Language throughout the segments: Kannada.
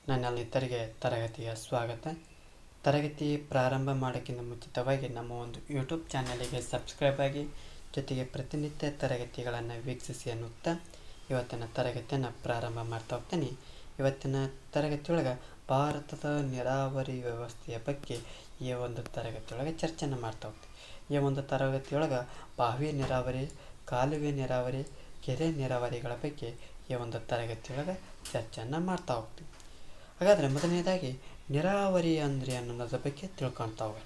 ನನ್ನೆಲ್ಲ ಇತರಿಗೆ ತರಗತಿಯ ಸ್ವಾಗತ. ತರಗತಿ ಪ್ರಾರಂಭ ಮಾಡೋಕ್ಕಿಂತ ಮುಂಚಿತವಾಗಿ ನಮ್ಮ ಒಂದು ಯೂಟ್ಯೂಬ್ ಚಾನಲಿಗೆ ಸಬ್ಸ್ಕ್ರೈಬ್ ಆಗಿ, ಜೊತೆಗೆ ಪ್ರತಿನಿತ್ಯ ತರಗತಿಗಳನ್ನು ವೀಕ್ಷಿಸಿ ಅನ್ನುತ್ತಾ ಇವತ್ತಿನ ತರಗತಿಯನ್ನು ಪ್ರಾರಂಭ ಮಾಡ್ತಾ ಹೋಗ್ತೀನಿ. ಇವತ್ತಿನ ತರಗತಿಯೊಳಗೆ ಭಾರತದ ನೀರಾವರಿ ವ್ಯವಸ್ಥೆಯ ಬಗ್ಗೆ ಈ ಒಂದು ತರಗತಿಯೊಳಗೆ ಚರ್ಚೆಯನ್ನು ಮಾಡ್ತಾ ಹೋಗ್ತೀವಿ. ಈ ಒಂದು ತರಗತಿಯೊಳಗೆ ಬಾವಿ ನೀರಾವರಿ, ಕಾಲುವೆ ನೀರಾವರಿ, ಕೆರೆ ನೀರಾವರಿಗಳ ಬಗ್ಗೆ ಈ ಒಂದು ತರಗತಿಯೊಳಗೆ ಚರ್ಚೆಯನ್ನು ಮಾಡ್ತಾ ಹೋಗ್ತೀವಿ. ಹಾಗಾದರೆ ಮೊದಲನೇದಾಗಿ ನೀರಾವರಿ ಅಂದರೆ ಅನ್ನೋದ್ರ ಬಗ್ಗೆ ತಿಳ್ಕೊಳ್ತಾ ಹೋಗೋಣ.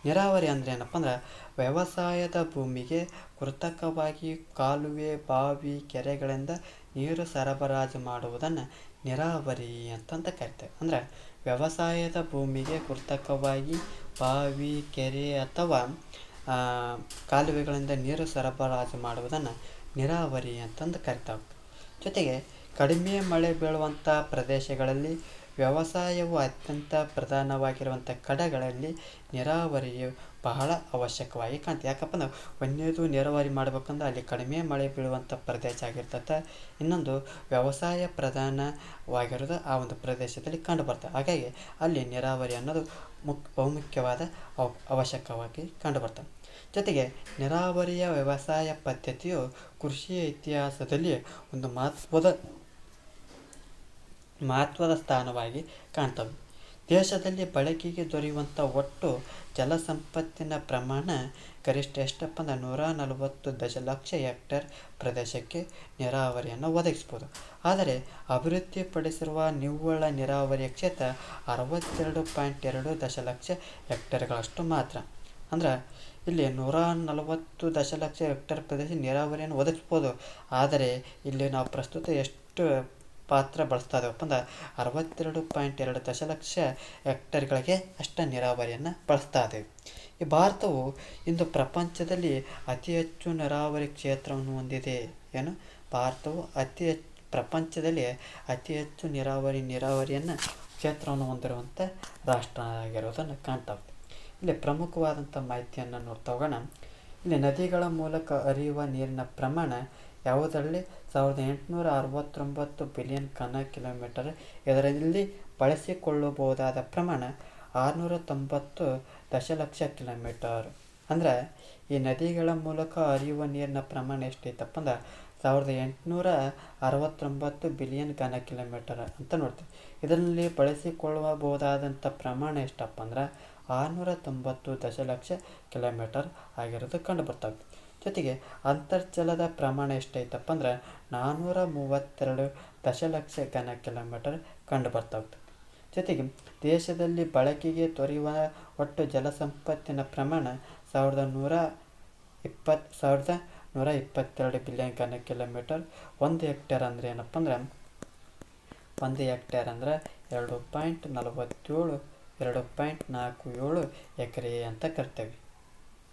ನೀರಾವರಿ ಅಂದರೆ ಏನಪ್ಪ ಅಂದ್ರೆ ವ್ಯವಸಾಯದ ಭೂಮಿಗೆ ಕೃತಕವಾಗಿ ಕಾಲುವೆ, ಬಾವಿ, ಕೆರೆಗಳಿಂದ ನೀರು ಸರಬರಾಜು ಮಾಡುವುದನ್ನು ನೀರಾವರಿ ಅಂತಂತ ಕರಿತೇವೆ. ಅಂದರೆ ವ್ಯವಸಾಯದ ಭೂಮಿಗೆ ಕೃತಕವಾಗಿ ಬಾವಿ, ಕೆರೆ ಅಥವಾ ಕಾಲುವೆಗಳಿಂದ ನೀರು ಸರಬರಾಜು ಮಾಡುವುದನ್ನು ನೀರಾವರಿ ಅಂತಂದು ಕರಿತಾ ಹೋಗ್ತೇವೆ. ಜೊತೆಗೆ ಕಡಿಮೆ ಮಳೆ ಬೀಳುವಂಥ ಪ್ರದೇಶಗಳಲ್ಲಿ, ವ್ಯವಸಾಯವು ಅತ್ಯಂತ ಪ್ರಧಾನವಾಗಿರುವಂಥ ಕಡೆಗಳಲ್ಲಿ ನೀರಾವರಿಯು ಬಹಳ ಅವಶ್ಯಕವಾಗಿ ಕಾಣ್ತದೆ. ಯಾಕಪ್ಪ ಅಂದ್ರೆ ಒಂದೇದು ನೀರಾವರಿ ಮಾಡ್ಬೇಕಂದ್ರೆ ಅಲ್ಲಿ ಕಡಿಮೆ ಮಳೆ ಬೀಳುವಂಥ ಪ್ರದೇಶ ಆಗಿರ್ತದೆ. ಇನ್ನೊಂದು ವ್ಯವಸಾಯ ಪ್ರಧಾನವಾಗಿರೋದು ಆ ಒಂದು ಪ್ರದೇಶದಲ್ಲಿ ಕಂಡು ಬರ್ತದೆ. ಹಾಗಾಗಿ ಅಲ್ಲಿ ನೀರಾವರಿ ಅನ್ನೋದು ಬಹುಮುಖ್ಯವಾದ ಅವಶ್ಯಕವಾಗಿ ಕಂಡು ಬರ್ತದೆ. ಜೊತೆಗೆ ನೀರಾವರಿಯ ವ್ಯವಸಾಯ ಪದ್ಧತಿಯು ಕೃಷಿಯ ಇತಿಹಾಸದಲ್ಲಿ ಒಂದು ಮಹತ್ವದ ಸ್ಥಾನವಾಗಿ ಕಾಣ್ತವೆ. ದೇಶದಲ್ಲಿ ಬಳಕೆಗೆ ದೊರೆಯುವಂಥ ಒಟ್ಟು ಜಲಸಂಪತ್ತಿನ ಪ್ರಮಾಣ ಗರಿಷ್ಠ ಎಷ್ಟಪ್ಪ ಅಂದ್ರೆ 140 ದಶಲಕ್ಷ ಹೆಕ್ಟೇರ್ ಪ್ರದೇಶಕ್ಕೆ ನೀರಾವರಿಯನ್ನು ಒದಗಿಸ್ಬೋದು. ಆದರೆ ಅಭಿವೃದ್ಧಿಪಡಿಸಿರುವ ನಿವ್ವಳ ನೀರಾವರಿಯ ಕ್ಷೇತ್ರ 62.2 ದಶಲಕ್ಷ ಹೆಕ್ಟೇರ್ಗಳಷ್ಟು ಮಾತ್ರ. ಅಂದ್ರೆ ಇಲ್ಲಿ 140 ದಶಲಕ್ಷ ಹೆಕ್ಟೇರ್ ಪ್ರದೇಶ ನೀರಾವರಿಯನ್ನು ಒದಗಿಸ್ಬೋದು. ಆದರೆ ಇಲ್ಲಿ ನಾವು ಪ್ರಸ್ತುತ ಎಷ್ಟು ಪಾತ್ರ ಬಳಸ್ತಾ ಇದ್ದೇವಪ್ಪ ಅಂದ್ರೆ 62.2 ದಶಲಕ್ಷ ಹೆಕ್ಟೇರ್ಗಳಿಗೆ ಅಷ್ಟು ನೀರಾವರಿಯನ್ನು ಬಳಸ್ತಾ ಇದ್ದೇವೆ. ಈ ಭಾರತವು ಇಂದು ಪ್ರಪಂಚದಲ್ಲಿ ಅತಿ ಹೆಚ್ಚು ನೀರಾವರಿ ಕ್ಷೇತ್ರವನ್ನು ಹೊಂದಿದೆ. ಭಾರತವು ಪ್ರಪಂಚದಲ್ಲಿ ಅತಿ ಹೆಚ್ಚು ನೀರಾವರಿಯನ್ನು ಕ್ಷೇತ್ರವನ್ನು ಹೊಂದಿರುವಂಥ ರಾಷ್ಟ್ರ ಆಗಿರೋದನ್ನು ಕಾಣ್ತಾ ಹೋಗ್ತೀವಿ. ಇಲ್ಲಿ ಪ್ರಮುಖವಾದಂಥ ಮಾಹಿತಿಯನ್ನು ನೋಡ್ತಾ ಹೋಗೋಣ. ಇಲ್ಲಿ ನದಿಗಳ ಮೂಲಕ ಹರಿಯುವ ನೀರಿನ ಪ್ರಮಾಣ ಯಾವುದರಲ್ಲಿ 1869 ಬಿಲಿಯನ್ ಘನ ಕಿಲೋಮೀಟರ್. ಇದರಲ್ಲಿ ಬಳಸಿಕೊಳ್ಳಬಹುದಾದ ಪ್ರಮಾಣ 690 ದಶಲಕ್ಷ ಕಿಲೋಮೀಟರ್. ಅಂದರೆ ಈ ನದಿಗಳ ಮೂಲಕ ಹರಿಯುವ ನೀರಿನ ಪ್ರಮಾಣ ಎಷ್ಟೈತಪ್ಪ ಅಂದ್ರೆ 1869 ಬಿಲಿಯನ್ ಘನ ಕಿಲೋಮೀಟರ್ ಅಂತ ನೋಡ್ತೀವಿ. ಇದರಲ್ಲಿ ಬಳಸಿಕೊಳ್ಳಬಹುದಾದಂಥ ಪ್ರಮಾಣ ಎಷ್ಟಪ್ಪ ಅಂದ್ರೆ 690 ದಶಲಕ್ಷ ಕಿಲೋಮೀಟರ್ ಆಗಿರೋದು ಕಂಡು ಬರ್ತವೆ. ಜೊತೆಗೆ ಅಂತರ್ಜಲದ ಪ್ರಮಾಣ ಎಷ್ಟೈತಪ್ಪ ಅಂದ್ರೆ 432 ದಶಲಕ್ಷ ಘನ ಕಿಲೋಮೀಟರ್ ಕಂಡು ಬರ್ತಾವೆ. ಜೊತೆಗೆ ದೇಶದಲ್ಲಿ ಬಳಕೆಗೆ ದೊರೆಯುವ ಒಟ್ಟು ಜಲಸಂಪತ್ತಿನ ಪ್ರಮಾಣ 1122 ಬಿಲಿಯನ್ ಘನ ಕಿಲೋಮೀಟರ್. 1 ಹೆಕ್ಟೇರ್ ಅಂದರೆ ಏನಪ್ಪ ಅಂದ್ರೆ 1 ಹೆಕ್ಟೇರ್ ಅಂದರೆ 2.47 ಎಕರೆ ಅಂತ ಕರಿತೇವೆ.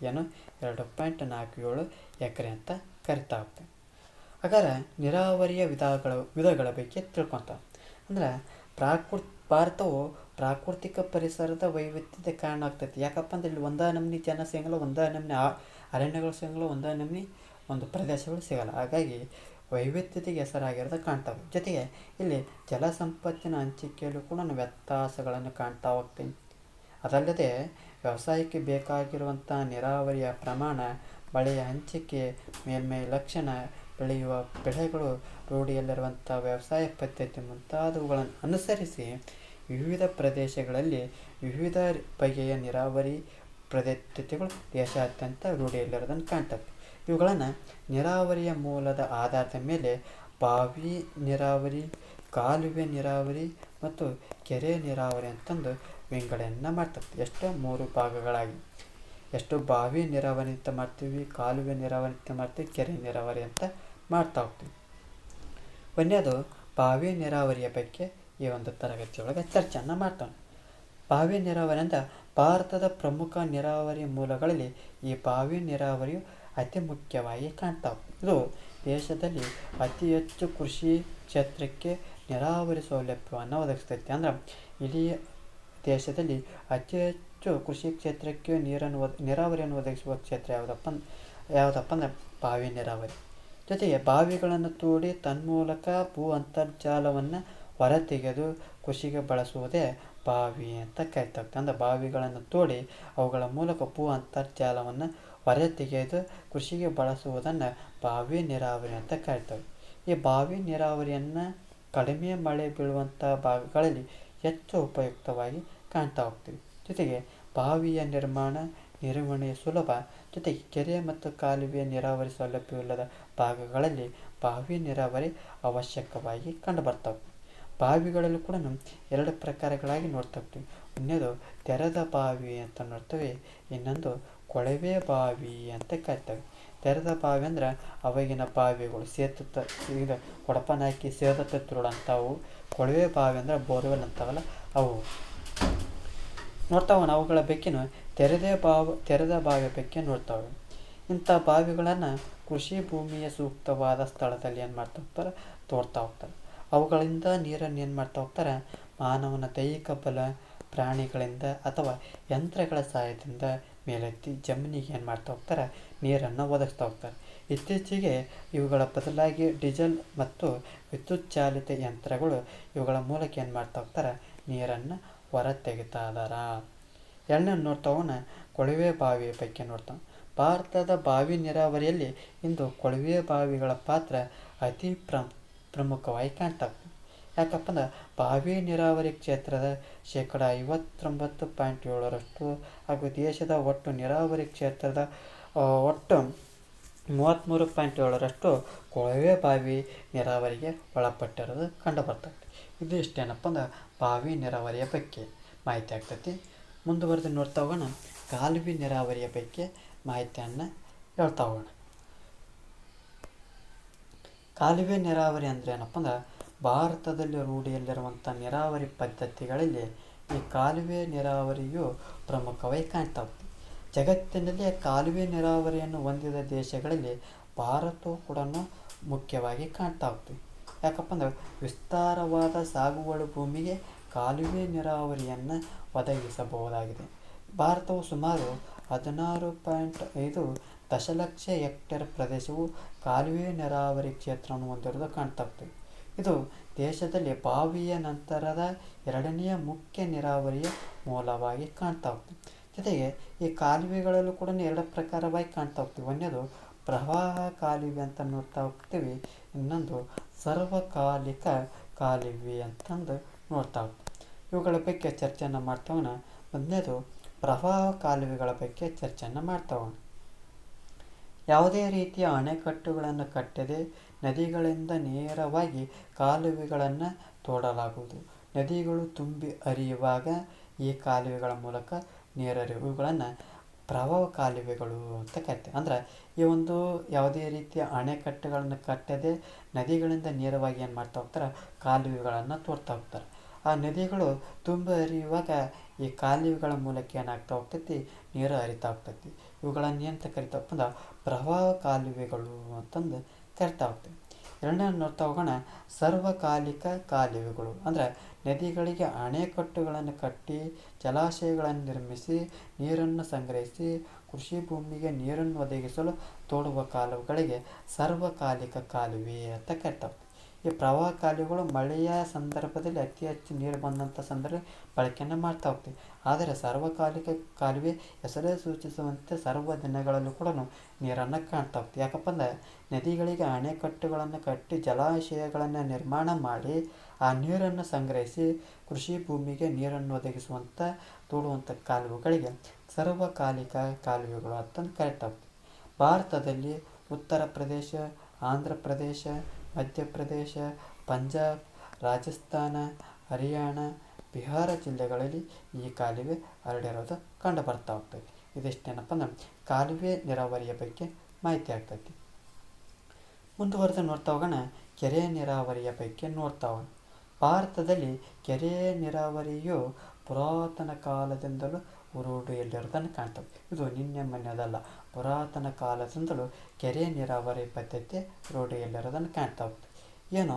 2.47 ಎಕರೆ ಅಂತ ಕರಿತಾ ಹೋಗ್ತೇವೆ. ಹಾಗಾದ್ರೆ ನೀರಾವರಿಯ ವಿಧಗಳ ಬಗ್ಗೆ ತಿಳ್ಕೊತಾವೆ. ಅಂದ್ರೆ ಭಾರತವು ಪ್ರಾಕೃತಿಕ ಪರಿಸರದ ವೈವಿಧ್ಯತೆ ಕಾರಣ ಆಗ್ತೈತಿ. ಯಾಕಪ್ಪ ಅಂದ್ರೆ ಇಲ್ಲಿ ಒಂದೇ ನಮೂನಿ ಜನ ಸಿಗಲ್ಲ, ಒಂದೇ ನಮೂನಿ ಅರಣ್ಯಗಳು ಸಿಗಲ್ಲ, ಒಂದೇ ನಮೂನಿ ಒಂದು ಪ್ರದೇಶಗಳು ಸಿಗಲ್ಲ. ಹಾಗಾಗಿ ವೈವಿಧ್ಯತೆಗೆ ಹೆಸರಾಗಿರೋದು ಕಾಣ್ತಾವೆ. ಜೊತೆಗೆ ಇಲ್ಲಿ ಜಲಸಂಪತ್ತಿನ ಹಂಚಿಕೆಯಲ್ಲೂ ಕೂಡ ನಾವು ವ್ಯತ್ಯಾಸಗಳನ್ನು ಕಾಣ್ತಾ ಹೋಗ್ತೀವಿ. ಅದಲ್ಲದೆ ವ್ಯವಸಾಯಕ್ಕೆ ಬೇಕಾಗಿರುವಂಥ ನೀರಾವರಿಯ ಪ್ರಮಾಣ, ಮಳೆಯ ಹಂಚಿಕೆ, ಮೇಲ್ಮೈ ಲಕ್ಷಣ, ಬೆಳೆಯುವ ಬೆಳೆಗಳು, ರೂಢಿಯಲ್ಲಿರುವಂಥ ವ್ಯವಸಾಯ ಪದ್ಧತಿ ಮುಂತಾದವುಗಳನ್ನು ಅನುಸರಿಸಿ ವಿವಿಧ ಪ್ರದೇಶಗಳಲ್ಲಿ ವಿವಿಧ ಬಗೆಯ ನೀರಾವರಿ ಪದ್ಧತಿಗಳು ದೇಶಾದ್ಯಂತ ರೂಢಿಯಲ್ಲಿರೋದನ್ನು ಕಾಣ್ತವೆ. ಇವುಗಳನ್ನು ನೀರಾವರಿಯ ಮೂಲದ ಆಧಾರದ ಮೇಲೆ ಬಾವಿ ನೀರಾವರಿ, ಕಾಲುವೆ ನೀರಾವರಿ ಮತ್ತು ಕೆರೆ ನೀರಾವರಿ ಅಂತಂದು ವಿಂಗಡಣೆಯನ್ನು ಮಾಡ್ತವೆ. ಎಷ್ಟು 3 ಭಾಗಗಳಾಗಿ. ಎಷ್ಟು ಬಾವಿ ನೀರಾವರಿ ಅಂತ ಮಾಡ್ತೀವಿ, ಕಾಲುವೆ ನೀರಾವರಿ ಅಂತ ಮಾಡ್ತೀವಿ, ಕೆರೆ ನೀರಾವರಿ ಅಂತ ಮಾಡ್ತಾ ಹೋಗ್ತೀವಿ. ಒಂದೇದು ಬಾವಿ ನೀರಾವರಿಯ ಬಗ್ಗೆ ಈ ಒಂದು ತರಗತಿಯೊಳಗೆ ಚರ್ಚೆಯನ್ನು ಮಾಡ್ತಾನೆ. ಬಾವಿ ನೀರಾವರಿ ಅಂತ ಭಾರತದ ಪ್ರಮುಖ ನೀರಾವರಿ ಮೂಲಗಳಲ್ಲಿ ಈ ಬಾವಿ ನೀರಾವರಿಯು ಅತಿ ಮುಖ್ಯವಾಗಿ ಕಾಣ್ತಾವೆ. ಇದು ದೇಶದಲ್ಲಿ ಅತಿ ಹೆಚ್ಚು ಕೃಷಿ ಕ್ಷೇತ್ರಕ್ಕೆ ನೀರಾವರಿ ಸೌಲಭ್ಯವನ್ನು ಒದಗಿಸ್ತೈತಿ. ಅಂದ್ರೆ ಇಡೀ ದೇಶದಲ್ಲಿ ಅತಿ ಹೆಚ್ಚು ಕೃಷಿ ಕ್ಷೇತ್ರಕ್ಕೆ ನೀರಾವರಿಯನ್ನು ಒದಗಿಸುವ ಕ್ಷೇತ್ರ ಯಾವುದಪ್ಪ ಅಂದ್ರೆ ಬಾವಿ ನೀರಾವರಿ. ಜೊತೆಗೆ ಬಾವಿಗಳನ್ನು ತೋಡಿ ತನ್ಮೂಲಕ ಭೂ ಅಂತರ್ಜಲವನ್ನು ಹೊರತೆಗೆದು ಕೃಷಿಗೆ ಬಳಸುವುದೇ ಬಾವಿ ಅಂತ ಕರಿತಾವೆ. ಅಂದರೆ ಬಾವಿಗಳನ್ನು ತೋಡಿ ಅವುಗಳ ಮೂಲಕ ಭೂ ಅಂತರ್ಜಲವನ್ನು ಹೊರತೆಗೆದು ಕೃಷಿಗೆ ಬಳಸುವುದನ್ನು ಬಾವಿ ನೀರಾವರಿ ಅಂತ ಕರಿತವೆ. ಈ ಬಾವಿ ನೀರಾವರಿಯನ್ನು ಕಡಿಮೆ ಮಳೆ ಬೀಳುವಂಥ ಭಾಗಗಳಲ್ಲಿ ಹೆಚ್ಚು ಉಪಯುಕ್ತವಾಗಿ ಕಾಣ್ತಾ ಹೋಗ್ತೀವಿ. ಜೊತೆಗೆ ಬಾವಿಯ ನಿರ್ಮಾಣ ನಿರ್ವಹಣೆ ಸುಲಭ. ಜೊತೆಗೆ ಕೆರೆ ಮತ್ತು ಕಾಲುವೆ ನೀರಾವರಿ ಸೌಲಭ್ಯವಿಲ್ಲದ ಭಾಗಗಳಲ್ಲಿ ಬಾವಿ ನೀರಾವರಿ ಅವಶ್ಯಕವಾಗಿ ಕಂಡುಬರ್ತವೆ. ಬಾವಿಗಳಲ್ಲೂ ಕೂಡ ಎರಡು ಪ್ರಕಾರಗಳಾಗಿ ನೋಡ್ತಾ ಹೋಗ್ತೀವಿ. ಒಂದನೇದು ತೆರೆದ ಬಾವಿ ಅಂತ ನೋಡ್ತೇವೆ, ಇನ್ನೊಂದು ಕೊಳವೆ ಬಾವಿ ಅಂತ ಕರಿತೇವೆ. ತೆರೆದ ಬಾವಿ ಅಂದ್ರೆ ಅವಾಗಿನ ಬಾವಿಗಳು ಸೇತುತ್ತ ಇದು ಕೊಡಪನ ಹಾಕಿ ಸೇದತ್ತುರುಳಂಥವು. ಕೊಳವೆ ಬಾವಿ ಅಂದ್ರೆ ಬೋರ್ವೆಲ್ ಅಂತಾವಲ್ಲ ಅವು ನೋಡ್ತಾವೆ. ಅವುಗಳ ಬೆಕ್ಕಿನ ತೆರೆದ ಬಾವಿಯ ಬೆಕ್ಕೆ ನೋಡ್ತಾವೆ. ಇಂಥ ಬಾವಿಗಳನ್ನು ಕೃಷಿ ಭೂಮಿಯ ಸೂಕ್ತವಾದ ಸ್ಥಳದಲ್ಲಿ ಏನು ಮಾಡ್ತಾ ಹೋಗ್ತಾರೆ, ತೋಡ್ತಾ ಹೋಗ್ತಾರೆ. ಅವುಗಳಿಂದ ನೀರನ್ನು ಏನು ಮಾಡ್ತಾ ಹೋಗ್ತಾರೆ, ಮಾನವನ ದೈಹಿಕ ಬಲ, ಪ್ರಾಣಿಗಳಿಂದ ಅಥವಾ ಯಂತ್ರಗಳ ಸಹಾಯದಿಂದ ಮೇಲೆತ್ತಿ ಜಮೀನಿಗೆ ಏನು ಮಾಡ್ತಾ ಹೋಗ್ತಾರೆ, ನೀರನ್ನು ಒದಗಿಸ್ತಾ ಹೋಗ್ತಾರೆ. ಇತ್ತೀಚೆಗೆ ಇವುಗಳ ಬದಲಾಗಿ ಡೀಸೆಲ್ ಮತ್ತು ವಿದ್ಯುತ್ ಚಾಲಿತ ಯಂತ್ರಗಳು ಇವುಗಳ ಮೂಲಕ ಏನು ಮಾಡ್ತಾ ಹೋಗ್ತಾರೆ, ನೀರನ್ನು ಹೊರ ತೆಗಿತಾ ಇದಾರ. ಎರಡನೇ ನೋಡ್ತಾವನ ಕೊಳವೆ ಬಾವಿಯ ಬಗ್ಗೆ ನೋಡ್ತಾವೆ. ಭಾರತದ ಬಾವಿ ನೀರಾವರಿಯಲ್ಲಿ ಇಂದು ಕೊಳವೆ ಬಾವಿಗಳ ಪಾತ್ರ ಅತಿ ಪ್ರಮುಖವಾಗಿ ಕಾಣ್ತಾವೆ. ಯಾಕಪ್ಪ ಅಂದ್ರೆ ಬಾವಿ ನೀರಾವರಿ ಕ್ಷೇತ್ರದ 59.7% ಹಾಗೂ ದೇಶದ ಒಟ್ಟು ನೀರಾವರಿ ಕ್ಷೇತ್ರದ ಒಟ್ಟು 33.7% ಕೊಳವೆ ಬಾವಿ ನೀರಾವರಿಗೆ ಒಳಪಟ್ಟಿರೋದು ಕಂಡುಬರ್ತದೆ. ಇದು ಇಷ್ಟೇನಪ್ಪ ಅಂದ್ರೆ ಬಾವಿ ನೀರಾವರಿಯ ಬಗ್ಗೆ ಮಾಹಿತಿ ಆಗ್ತೈತಿ. ಮುಂದುವರೆದು ನೋಡ್ತಾ ಹೋಗೋಣ ಕಾಲುವೆ ನೀರಾವರಿಯ ಬಗ್ಗೆ ಮಾಹಿತಿಯನ್ನು ಹೇಳ್ತಾ ಹೋಗೋಣ. ಕಾಲುವೆ ನೀರಾವರಿ ಅಂದರೆ ಏನಪ್ಪ ಅಂದ್ರೆ ಭಾರತದಲ್ಲಿ ರೂಢಿಯಲ್ಲಿರುವಂಥ ನೀರಾವರಿ ಪದ್ಧತಿಗಳಲ್ಲಿ ಈ ಕಾಲುವೆ ನೀರಾವರಿಯು ಪ್ರಮುಖವಾಗಿ ಕಾಣ್ತಾ ಹೋಗ್ತದೆ. ಜಗತ್ತಿನಲ್ಲಿ ಕಾಲುವೆ ನೀರಾವರಿಯನ್ನು ಹೊಂದಿದ ದೇಶಗಳಲ್ಲಿ ಭಾರತವು ಕೂಡ ಮುಖ್ಯವಾಗಿ ಕಾಣ್ತಾ ಹೋಗ್ತೀವಿ. ಯಾಕಪ್ಪ ಅಂದ್ರೆ ವಿಸ್ತಾರವಾದ ಸಾಗುವಳಿ ಭೂಮಿಗೆ ಕಾಲುವೆ ನೀರಾವರಿಯನ್ನು ಒದಗಿಸಬಹುದಾಗಿದೆ. ಭಾರತವು ಸುಮಾರು 16.5 ದಶಲಕ್ಷ ಹೆಕ್ಟೇರ್ ಪ್ರದೇಶವು ಕಾಲುವೆ ನೀರಾವರಿ ಕ್ಷೇತ್ರವನ್ನು ಹೊಂದಿರುವುದು ಕಾಣ್ತಾ ಹೋಗ್ತದೆ. ಇದು ದೇಶದಲ್ಲಿ ಬಾವಿಯ ನಂತರದ ಎರಡನೆಯ ಮುಖ್ಯ ನೀರಾವರಿಯ ಮೂಲವಾಗಿ ಕಾಣ್ತಾ ಹೋಗ್ತದೆ. ಜೊತೆಗೆ ಈ ಕಾಲುವೆಗಳಲ್ಲೂ ಕೂಡ ಎರಡು ಪ್ರಕಾರವಾಗಿ ಕಾಣ್ತಾ ಹೋಗ್ತೀವಿ. ಒಂದನೇದು ಪ್ರವಾಹ ಕಾಲುವೆ ಅಂತ ನೋಡ್ತಾ ಹೋಗ್ತೀವಿ, ಇನ್ನೊಂದು ಸಾರ್ವಕಾಲಿಕ ಕಾಲುವೆ ಅಂತಂದು ನೋಡ್ತಾ ಹೋಗ್ತೀವಿ. ಇವುಗಳ ಬಗ್ಗೆ ಚರ್ಚೆಯನ್ನು ಮಾಡ್ತಾವನ. ಮೊದಲನೇದು ಪ್ರವಾಹ ಕಾಲುವೆಗಳ ಬಗ್ಗೆ ಚರ್ಚೆಯನ್ನು ಮಾಡ್ತಾವನ. ಯಾವುದೇ ರೀತಿಯ ಅಣೆಕಟ್ಟುಗಳನ್ನು ಕಟ್ಟದೆ ನದಿಗಳಿಂದ ನೇರವಾಗಿ ಕಾಲುವೆಗಳನ್ನು ತೋಡಲಾಗುವುದು. ನದಿಗಳು ತುಂಬಿ ಹರಿಯುವಾಗ ಈ ಕಾಲುವೆಗಳ ಮೂಲಕ ನೀರರಿವು. ಇವುಗಳನ್ನು ಪ್ರವಾಹ ಕಾಲುವೆಗಳು ಅಂತ ಕರಿತೇವೆ. ಅಂದ್ರೆ ಈ ಒಂದು ಯಾವುದೇ ರೀತಿಯ ಅಣೆಕಟ್ಟುಗಳನ್ನು ಕಟ್ಟದೆ ನದಿಗಳಿಂದ ನೇರವಾಗಿ ಏನು ಮಾಡ್ತಾ ಹೋಗ್ತಾರೆ, ಕಾಲುವೆಗಳನ್ನು ತೋಡ್ತಾ ಹೋಗ್ತಾರೆ. ಆ ನದಿಗಳು ತುಂಬಿ ಹರಿಯುವಾಗ ಈ ಕಾಲುವೆಗಳ ಮೂಲಕ ಏನಾಗ್ತಾ ಹೋಗ್ತೈತಿ, ನೀರು ಹರಿತಾ ಹೋಗ್ತೈತಿ. ಇವುಗಳನ್ನು ಏನಂತ ಕರಿತಾವಪ್ಪ ಅಂದ್ರೆ ಪ್ರವಾಹ ಕಾಲುವೆಗಳು ಅಂತಂದು ಕರಿತಾ ಹೋಗ್ತೇವೆ. ಎರಡನೇ ನೋಡ್ತಾ ಹೋಗೋಣ ಸಾರ್ವಕಾಲಿಕ ಕಾಲುವೆಗಳು. ಅಂದರೆ ನದಿಗಳಿಗೆ ಅಣೆಕಟ್ಟುಗಳನ್ನು ಕಟ್ಟಿ ಜಲಾಶಯಗಳನ್ನು ನಿರ್ಮಿಸಿ ನೀರನ್ನು ಸಂಗ್ರಹಿಸಿ ಕೃಷಿ ಭೂಮಿಗೆ ನೀರನ್ನು ಒದಗಿಸಲು ತೋಡುವ ಕಾಲುವೆಗಳಿಗೆ ಸಾರ್ವಕಾಲಿಕ ಕಾಲುವೆ ಅಂತ ಕರಿತಾವೆ. ಈ ಪ್ರವಾಹ ಕಾಲುವೆಗಳು ಮಳೆಯ ಸಂದರ್ಭದಲ್ಲಿ ಅತಿ ಹೆಚ್ಚು ನೀರು ಬಂದಂಥ ಸಂದರ್ಭದಲ್ಲಿ ಬಳಕೆಯನ್ನು ಮಾಡ್ತಾ ಹೋಗ್ತೀವಿ. ಆದರೆ ಸಾರ್ವಕಾಲಿಕ ಕಾಲುವೆ ಹೆಸರೇ ಸೂಚಿಸುವಂತೆ ಸರ್ವ ದಿನಗಳಲ್ಲೂ ಕೂಡ ನೀರನ್ನು ಕಾಣ್ತಾ ಹೋಗ್ತೀವಿ. ಯಾಕಪ್ಪ ಅಂದರೆ ನದಿಗಳಿಗೆ ಅಣೆಕಟ್ಟುಗಳನ್ನು ಕಟ್ಟಿ ಜಲಾಶಯಗಳನ್ನು ನಿರ್ಮಾಣ ಮಾಡಿ ಆ ನೀರನ್ನು ಸಂಗ್ರಹಿಸಿ ಕೃಷಿ ಭೂಮಿಗೆ ನೀರನ್ನು ಒದಗಿಸುವಂಥ ತೋಡುವಂಥ ಕಾಲುವೆಗಳಿಗೆ ಸಾರ್ವಕಾಲಿಕ ಕಾಲುವೆಗಳು ಅಂತಂದು ಕರಿತಾ ಹೋಗ್ತೀವಿ. ಭಾರತದಲ್ಲಿ ಉತ್ತರ ಪ್ರದೇಶ, ಆಂಧ್ರ ಪ್ರದೇಶ, ಮಧ್ಯಪ್ರದೇಶ, ಪಂಜಾಬ್, ರಾಜಸ್ಥಾನ, ಹರಿಯಾಣ, ಬಿಹಾರ ಜಿಲ್ಲೆಗಳಲ್ಲಿ ಈ ಕಾಲುವೆ ಹರಡಿರೋದು ಕಂಡು ಬರ್ತಾ ಹೋಗ್ತದೆ. ಇದಿಷ್ಟೇನಪ್ಪ ಅಂದ್ರೆ ಕಾಲುವೆ ನೀರಾವರಿಯ ಬಗ್ಗೆ ಮಾಹಿತಿ ಆಗ್ತೈತಿ. ಮುಂದುವರೆದು ನೋಡ್ತಾ ಹೋಗೋಣ ಕೆರೆ ನೀರಾವರಿಯ ಬಗ್ಗೆ ನೋಡ್ತಾ ಹೋಗೋಣ. ಭಾರತದಲ್ಲಿ ಕೆರೆ ನೀರಾವರಿಯು ಪುರಾತನ ಕಾಲದಿಂದಲೂ ರೂಢಿಯಲ್ಲಿರೋದನ್ನು ಕಾಣ್ತವೆ. ಇದು ನಿನ್ನೆ ಮೊನ್ನೆದಲ್ಲ, ಪುರಾತನ ಕಾಲದಿಂದಲೂ ಕೆರೆ ನೀರಾವರಿ ಪದ್ಧತಿ ರೂಢಿಯಲ್ಲಿರೋದನ್ನು ಕಾಣ್ತಾ ಹೋಗ್ತದೆ. ಏನು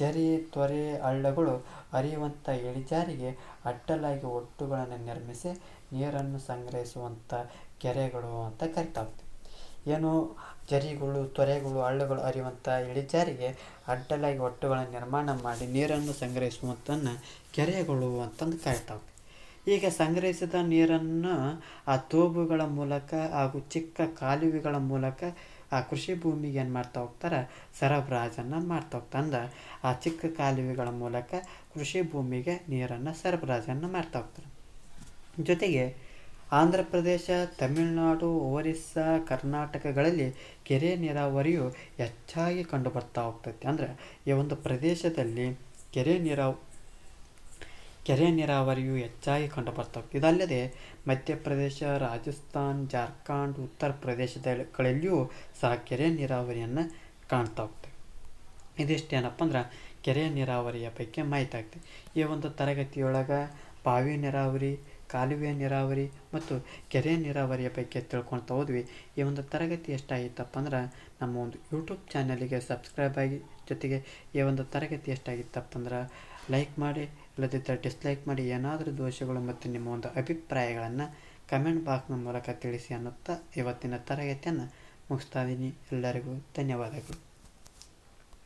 ಜರಿ, ತೊರೆ, ಹಳ್ಳಗಳು ಹರಿಯುವಂಥ ಇಳಿಜಾರಿಗೆ ಅಡ್ಡಲಾಗಿ ಒಡ್ಡುಗಳನ್ನು ನಿರ್ಮಿಸಿ ನೀರನ್ನು ಸಂಗ್ರಹಿಸುವಂಥ ಕೆರೆಗಳು ಅಂತ ಕರಿತಾ ಹೋಗ್ತೀವಿ. ಏನು ಜರಿಗಳು, ತೊರೆಗಳು, ಹಳ್ಳಗಳು ಹರಿಯುವಂಥ ಇಳಿಜಾರಿಗೆ ಅಡ್ಡಲಾಗಿ ಒಟ್ಟುಗಳ ನಿರ್ಮಾಣ ಮಾಡಿ ನೀರನ್ನು ಸಂಗ್ರಹಿಸುವಂಥನ್ನು ಕೆರೆಗಳು ಅಂತಂದು ಕರಿತಾವೆ. ಈಗ ಸಂಗ್ರಹಿಸಿದ ನೀರನ್ನು ಆ ತೋಬುಗಳ ಮೂಲಕ ಹಾಗೂ ಚಿಕ್ಕ ಕಾಲುವೆಗಳ ಮೂಲಕ ಆ ಕೃಷಿ ಭೂಮಿಗೆ ಏನು ಮಾಡ್ತಾ ಹೋಗ್ತಾರೆ, ಸರಬರಾಜನ್ನು ಮಾಡ್ತಾ ಹೋಗ್ತಾರೆ. ಅಂದ್ರೆ ಆ ಚಿಕ್ಕ ಕಾಲುವೆಗಳ ಮೂಲಕ ಕೃಷಿ ಭೂಮಿಗೆ ನೀರನ್ನು ಸರಬರಾಜನ್ನು ಮಾಡ್ತಾ ಹೋಗ್ತಾರೆ. ಜೊತೆಗೆ ಆಂಧ್ರ ಪ್ರದೇಶ, ತಮಿಳುನಾಡು, ಒರಿಸ್ಸಾ, ಕರ್ನಾಟಕಗಳಲ್ಲಿ ಕೆರೆ ನೀರಾವರಿಯು ಹೆಚ್ಚಾಗಿ ಕಂಡು ಬರ್ತಾ ಹೋಗ್ತೈತಿ. ಅಂದರೆ ಈ ಒಂದು ಪ್ರದೇಶದಲ್ಲಿ ಕೆರೆ ನೀರಾವರಿಯು ಹೆಚ್ಚಾಗಿ ಕಂಡು ಬರ್ತಾ ಹೋಗ್ತದೆ. ಇದಲ್ಲದೆ ಮಧ್ಯಪ್ರದೇಶ, ರಾಜಸ್ಥಾನ್, ಜಾರ್ಖಂಡ್, ಉತ್ತರ ಪ್ರದೇಶಗಳಲ್ಲಿಯೂ ಸಹ ಕೆರೆ ನೀರಾವರಿಯನ್ನು ಕಾಣ್ತಾ ಹೋಗ್ತೇವೆ. ಇದಿಷ್ಟೇನಪ್ಪ ಅಂದ್ರೆ ಕೆರೆ ನೀರಾವರಿಯ ಬಗ್ಗೆ ಮಾಹಿತಿ ಆಗ್ತದೆ. ಈ ಒಂದು ತರಗತಿಯೊಳಗೆ ಬಾವಿ ನೀರಾವರಿ, ಕಾಲುವೆ ನೀರಾವರಿ ಮತ್ತು ಕೆರೆ ನೀರಾವರಿಯ ಬಗ್ಗೆ ತಿಳ್ಕೊಳ್ತಾ ಹೋದ್ವಿ. ಈ ಒಂದು ತರಗತಿ ಎಷ್ಟಾಗಿತ್ತಪ್ಪ ಅಂದ್ರೆ ನಮ್ಮ ಒಂದು ಯೂಟ್ಯೂಬ್ ಚಾನಲಿಗೆ ಸಬ್ಸ್ಕ್ರೈಬ್ ಆಗಿ, ಜೊತೆಗೆ ಈ ಒಂದು ತರಗತಿ ಎಷ್ಟಾಗಿತ್ತಪ್ಪ ಅಂದ್ರೆ ಲೈಕ್ ಮಾಡಿ, ಇಲ್ಲದಿದ್ದರೆ ಡಿಸ್ಲೈಕ್ ಮಾಡಿ. ಏನಾದರೂ ದೋಷಗಳು ಮತ್ತು ನಿಮ್ಮ ಒಂದು ಅಭಿಪ್ರಾಯಗಳನ್ನು ಕಮೆಂಟ್ ಬಾಕ್ಸ್ನ ಮೂಲಕ ತಿಳಿಸಿ ಅನ್ನುತ್ತಾ ಇವತ್ತಿನ ತರಗತಿಯನ್ನು ಮುಗಿಸ್ತಾ ಇದ್ದೀನಿ. ಎಲ್ಲರಿಗೂ ಧನ್ಯವಾದಗಳು.